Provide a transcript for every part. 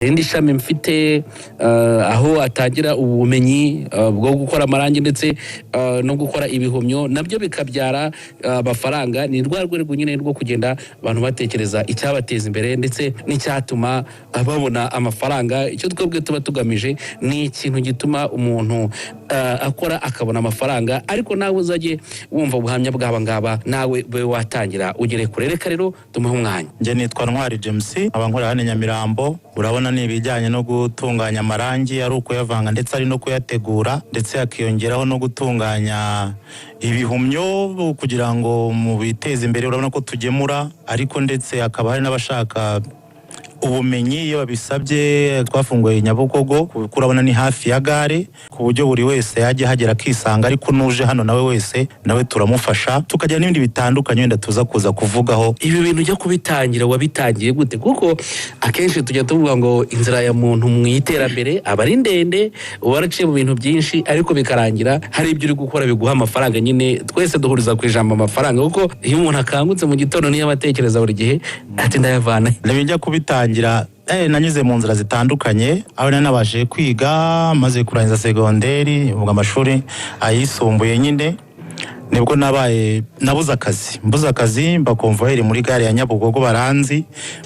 Indi shami mfite aho atangira ubumenyi bwo gukora amarangi ndetse no gukora ibihumyo nabyo bikabyara amafaranga. Ni rwa rwego nyine rwo kugenda abantu batekereza icyabateza imbere ndetse n'icyatuma babona amafaranga. Icyo twebwe tuba tugamije ni ikintu gituma umuntu akora akabona amafaranga, ariko nawe uzajye wumva ubuhamya bwaba ngaba nawe be watangira ugere kure. Reka rero tumuhe umwanya. Nje nitwa Ntwari James, abankorera hano Nyamirambo. Urabona ni ibijyanye no gutunganya amarangi, ari uko yavanga ndetse ari no kuyategura, ndetse akiyongeraho no gutunganya ibihumyo kugira ngo mu biteze imbere. Urabona ko tugemura, ariko ndetse akaba hari n'abashaka ubumenyi iyo babisabye. Twafunguye Nyabugogo, kuko urabona ni hafi ya gare, ku buryo buri wese yajya hagera akisanga, ariko nuje hano nawe wese nawe turamufasha, tukajya n'ibindi bitandukanye wenda tuza kuza kuvugaho. Ibi bintu ujya kubitangira wabitangiye gute? Kuko akenshi tujya tuvuga ngo inzira ya muntu mu iterambere aba ari ndende, waraciye mu bintu byinshi ariko bikarangira hari ibyo uri gukora biguha amafaranga. Nyine twese duhuriza ku ijambo amafaranga, kuko iyo umuntu akangutse mu gitondo niyo abatekereza buri gihe ati ndayavana. Nabijya kubitangira nanyuze mu nzira zitandukanye, aho nabashe kwiga maze kurangiza segonderi, ubwo amashuri ayisumbuye nyine nibwo nabuze akazi mba konvoyeri muri gare ya Nyabugogo baranzi,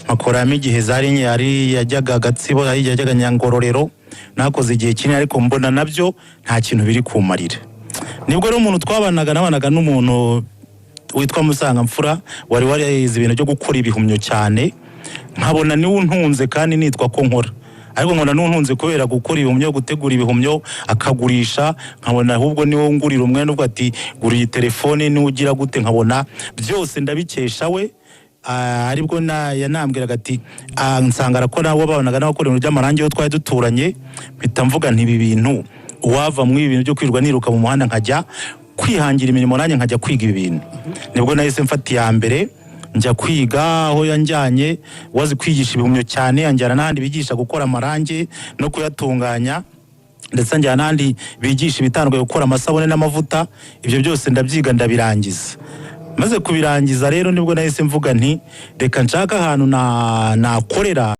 makoramo igihe zari yajyaga Gatsibo, yajyaga Nyangororero. Nakoze igihe kinini ariko mbona nabyo nta kintu biri kumarira. Nibwo rero umuntu nabanaga n'umuntu witwa Musangamfura, wari warize ibintu byo gukora ibihumyo cyane, nkabona niwe untunze kandi nitwa ko nkora, ariko nkona n'untunze kubera gukora ibihumyo, gutegura ibihumyo akagurisha. Nkabona ahubwo niwe ngurira umwenda, ubwo ati guriye telefone niwe ugira gute, nkabona byose ndabikesha we. Aribwo yanambwiraga ati nsanga arakora, nabo babanaga n'abakora ibintu by'amarangi yo twari duturanye. Mpita mvuga nti ibi bintu uwava mu ibintu byo kwirirwa niruka mu muhanda nkajya kwihangira imirimo, nanjye nkajya kwiga ibi bintu. Nibwo nahise mfata iya mbere njya kwiga, aho yanjyanye wazi kwigisha ibihumyo cyane, anjyana n'ahandi bigisha gukora amarangi no kuyatunganya, ndetse anjyana n'ahandi bigisha ibitandukanye, gukora amasabune n'amavuta. Ibyo byose ndabyiga ndabirangiza. Maze kubirangiza rero nibwo nahise mvuga nti reka nshaka ahantu nakorera.